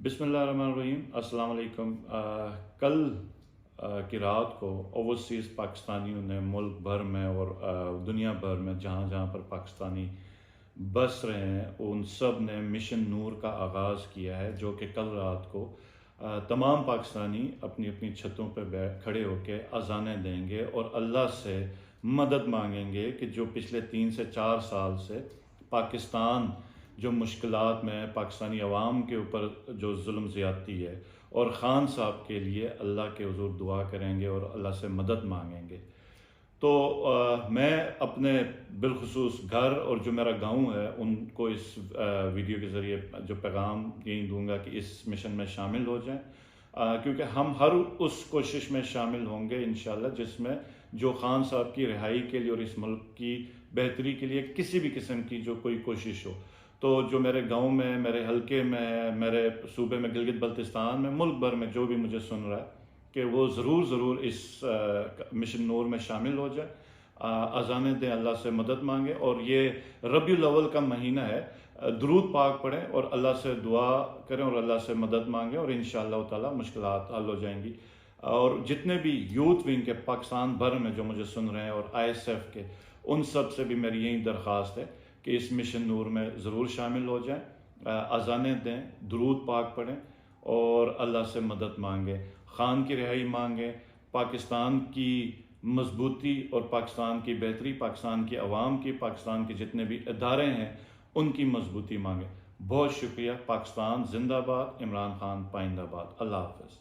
بسم اللہ الرحمن الرحیم، السلام علیکم۔ کل کی رات کو اوورسیز پاکستانیوں نے ملک بھر میں اور دنیا بھر میں جہاں جہاں پر پاکستانی بس رہے ہیں ان سب نے مشن نور کا آغاز کیا ہے، جو کہ کل رات کو تمام پاکستانی اپنی اپنی چھتوں پہ کھڑے ہو کے اذانیں دیں گے اور اللہ سے مدد مانگیں گے کہ جو پچھلے 3 سے 4 سال سے پاکستان جو مشکلات میں پاکستانی عوام کے اوپر جو ظلم زیادتی ہے، اور خان صاحب کے لیے اللہ کے حضور دعا کریں گے اور اللہ سے مدد مانگیں گے۔ تو میں اپنے بالخصوص گھر اور جو میرا گاؤں ہے ان کو اس ویڈیو کے ذریعے جو پیغام یہی دوں گا کہ اس مشن میں شامل ہو جائیں، کیونکہ ہم ہر اس کوشش میں شامل ہوں گے انشاءاللہ جس میں جو خان صاحب کی رہائی کے لیے اور اس ملک کی بہتری کے لیے کسی بھی قسم کی جو کوئی کوشش ہو۔ تو جو میرے گاؤں میں، میرے حلقے میں، میرے صوبے میں گلگت بلتستان میں، ملک بھر میں جو بھی مجھے سن رہا ہے کہ وہ ضرور اس مشن نور میں شامل ہو جائے، اذانیں دیں، اللہ سے مدد مانگیں۔ اور یہ ربیع الاول کا مہینہ ہے، درود پاک پڑھیں اور اللہ سے دعا کریں اور اللہ سے مدد مانگیں، اور انشاءاللہ تعالی مشکلات حل ہو جائیں گی۔ اور جتنے بھی یوتھ ونگ کے پاکستان بھر میں جو مجھے سن رہے ہیں اور ISF کے، ان سب سے بھی میری یہی درخواست ہے کہ اس مشن نور میں ضرور شامل ہو جائیں، اذانیں دیں، درود پاک پڑھیں اور اللہ سے مدد مانگیں، خان کی رہائی مانگیں، پاکستان کی مضبوطی اور پاکستان کی بہتری، پاکستان کی عوام کی، پاکستان کے جتنے بھی ادارے ہیں ان کی مضبوطی مانگیں۔ بہت شکریہ۔ پاکستان زندہ باد، عمران خان پائندہ باد۔ اللہ حافظ۔